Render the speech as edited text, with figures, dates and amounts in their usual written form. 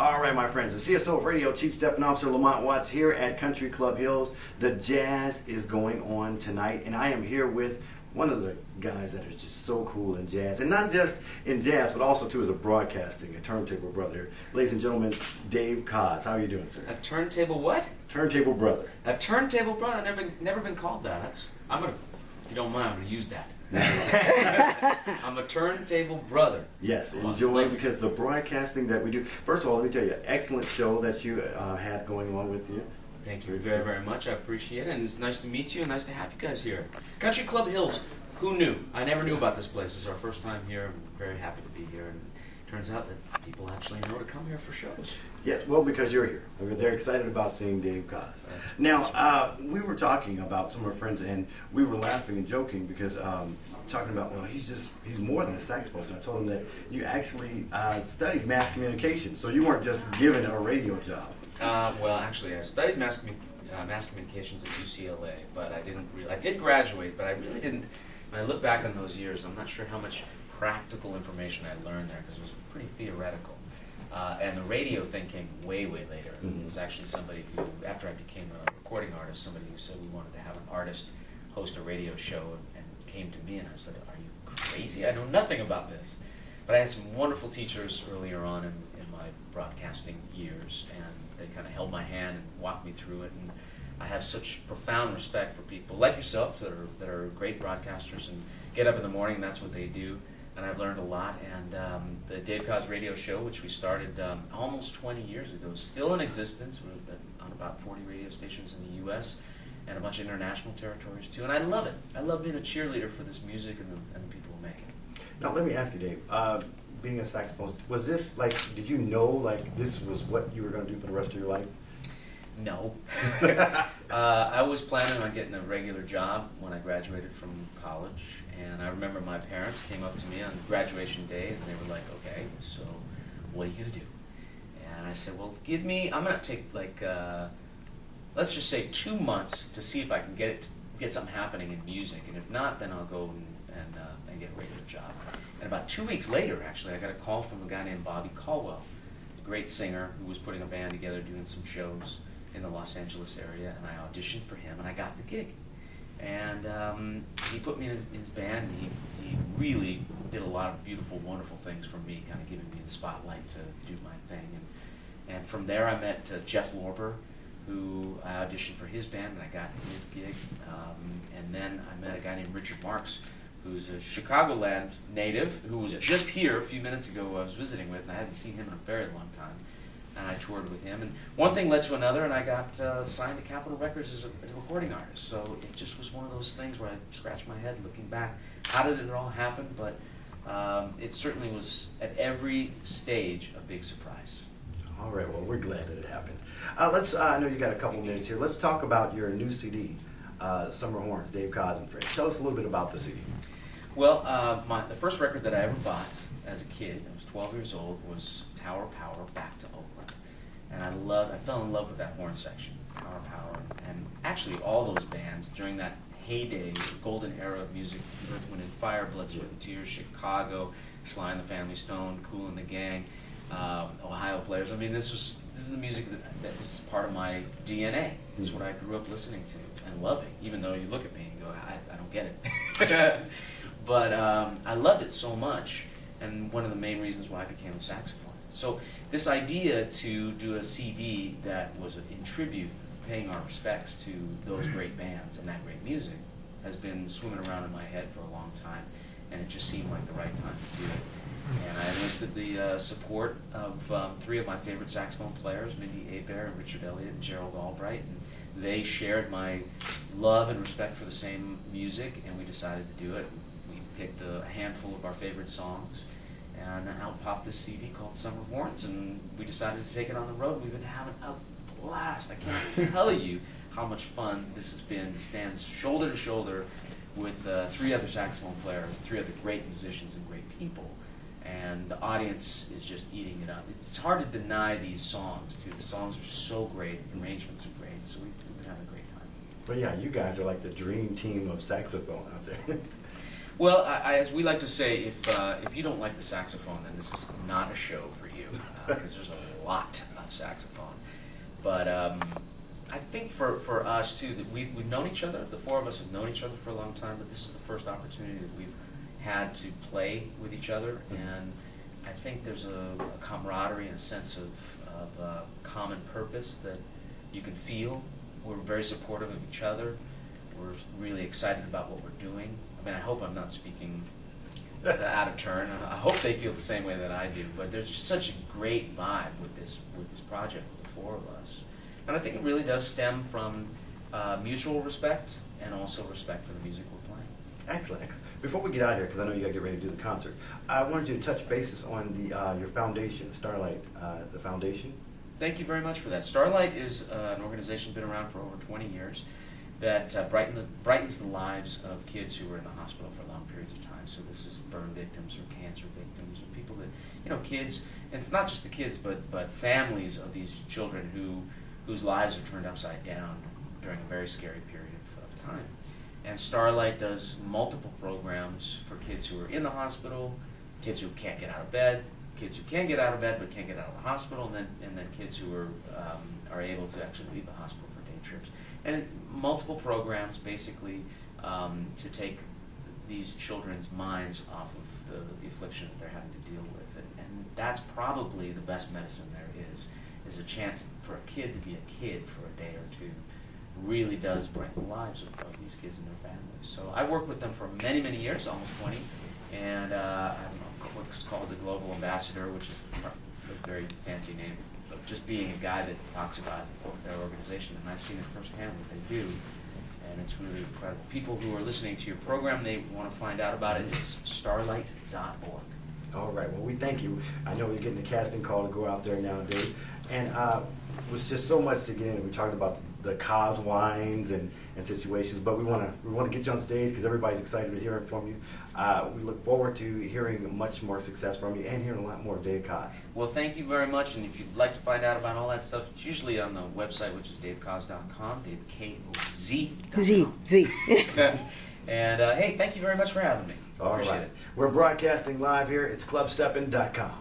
All right, my friends, the CSO of Radio, Chief Stepping Officer LaMont Watts here at Country Club Hills. The jazz is going on tonight, and I am here with one of the guys that is just so cool in jazz, and not just in jazz, but also too as a broadcasting, a turntable brother. Ladies and gentlemen, Dave Koz. How are you doing, sir? A turntable what? Turntable brother. A turntable brother? I've never been called that. I'm gonna, if you don't mind, I'm gonna use that. I'm a turntable brother. Yes, enjoy, because the broadcasting that we do. First of all, let me tell you, excellent show that you had going on with you. Thank you very, very much. I appreciate it, and it's nice to meet you, and nice to have you guys here. Country Club Hills. Who knew? I never knew about this place. It's our first time here. I'm very happy to be here, and it turns out that people actually know to come here for shows. Yes, well, because you're here. They're excited about seeing Dave Koz. Now, we were talking about some of our friends, and we were laughing and joking because talking about, well, he's more than a saxophonist. And I told him that you actually studied mass communication, so you weren't just given a radio job. Well, actually, I studied mass communications at UCLA, but I didn't really. I did graduate, but I really didn't. When I look back on those years, I'm not sure how much practical information I learned there because it was pretty theoretical. And the radio thing came way, way later. It was actually somebody who, after I became a recording artist, somebody who said we wanted to have an artist host a radio show, and came to me, and I said, "Are you crazy? I know nothing about this." But I had some wonderful teachers earlier on in my broadcasting years, and they kind of held my hand and walked me through it. And I have such profound respect for people like yourself that are great broadcasters and get up in the morning, and that's what they do. And I've learned a lot. And the Dave Koz radio show, which we started almost 20 years ago, is still in existence. We've been on about 40 radio stations in the U.S. and a bunch of international territories too. And I love it. I love being a cheerleader for this music and the people who make it. Now, let me ask you, Dave. Being a saxophonist, was this like? Did you know like this was what you were going to do for the rest of your life? No. I was planning on getting a regular job when I graduated from college, and I remember my parents came up to me on graduation day, and they were like, "Okay, so what are you going to do?" And I said, "Well, I'm going to take like, let's just say 2 months to see if I can get something happening in music, and if not, then I'll go and get a regular job." And about 2 weeks later, actually, I got a call from a guy named Bobby Caldwell, a great singer who was putting a band together doing some shows in the Los Angeles area, and I auditioned for him, and I got the gig. And he put me in his band, and he really did a lot of beautiful, wonderful things for me, kind of giving me the spotlight to do my thing. And from there, I met Jeff Lorber, who I auditioned for his band, and I got his gig. And then I met a guy named Richard Marks, who's a Chicagoland native, who was just here a few minutes ago who I was visiting with, and I hadn't seen him in a very long time. And I toured with him, and one thing led to another, and I got signed to Capitol Records as a recording artist. So it just was one of those things where I scratched my head looking back. How did it all happen? But it certainly was, at every stage, a big surprise. All right, well, we're glad that it happened. I know you got a couple minutes here. Let's talk about your new CD, Summer Horns, Dave Koz and Friends. Tell us a little bit about the CD. Well, the first record that I ever bought as a kid, I was 12 years old, was Tower Power, Back to Oakland. And I fell in love with that horn section, Tower Power, and actually all those bands during that heyday, the golden era of music, Earth, Wind and Fire, Blood, Sweat and Tears, Chicago, Sly and the Family Stone, Kool and the Gang, Ohio Players. I mean, this is the music that is part of my DNA. It's what I grew up listening to and loving, even though you look at me and go, I don't get it. But I loved it so much, and one of the main reasons why I became a saxophonist. So this idea to do a CD that was in tribute, paying our respects to those great bands and that great music, has been swimming around in my head for a long time, and it just seemed like the right time to do it. And I enlisted the support of 3 of my favorite saxophone players, Mindy Abair and Richard Elliott and Gerald Albright, and they shared my love and respect for the same music, and we decided to do it. We picked a handful of our favorite songs, and out popped this CD called Summer Horns, and we decided to take it on the road. We've been having a blast. I can't tell you how much fun this has been to stand shoulder to shoulder with 3 other saxophone players, 3 other great musicians and great people. And the audience is just eating it up. It's hard to deny these songs, too. The songs are so great, the arrangements are great, so we've been having a great time. But yeah, you guys are like the dream team of saxophone out there. Well, as we like to say, if you don't like the saxophone, then this is not a show for you, because there's a lot of saxophone. But I think for us too, that we've known each other. The four of us have known each other for a long time, but this is the first opportunity that we've had to play with each other, and I think there's a camaraderie and a sense of common purpose that you can feel. We're very supportive of each other. We're really excited about what we're doing. I mean, I hope I'm not speaking out of turn. I hope they feel the same way that I do. But there's just such a great vibe with this project, with the four of us. And I think it really does stem from mutual respect and also respect for the music we're playing. Excellent. Before we get out of here, because I know you got to get ready to do the concert, I wanted you to touch bases on your foundation, Starlight, the foundation. Thank you very much for that. Starlight is an organization been around for over 20 years that brightens the lives of kids who are in the hospital for long periods of time. So this is burn victims or cancer victims or people that, kids, and it's not just the kids, but families of these children whose lives are turned upside down during a very scary period of time. And Starlight does multiple programs for kids who are in the hospital, kids who can't get out of bed, kids who can get out of bed but can't get out of the hospital, and then kids who are able to actually leave the hospital for day trips. And multiple programs basically to take these children's minds off of the affliction that they're having to deal with. And that's probably the best medicine there is a chance for a kid to be a kid for a day or two. Really does brighten the lives of these kids and their families. So I worked with them for many, many years, almost 20, and I'm what's called the Global Ambassador, which is a very fancy name, but just being a guy that talks about their organization, and I've seen it firsthand what they do, and it's really incredible. People who are listening to your program, they want to find out about it, it's starlight.org. All right, well, we thank you. I know you're getting a casting call to go out there nowadays, and it was just so much to get in. We talked about the Koz wines and situations, but we want to get you on stage because everybody's excited to hear from you. We look forward to hearing much more success from you and hearing a lot more of Dave Koz. Well, thank you very much, and if you'd like to find out about all that stuff, it's usually on the website, which is davekoz.com, Dave Koz.com. Z. And hey, thank you very much for having me. All Appreciate right. it. We're broadcasting live here. It's clubsteppin.com.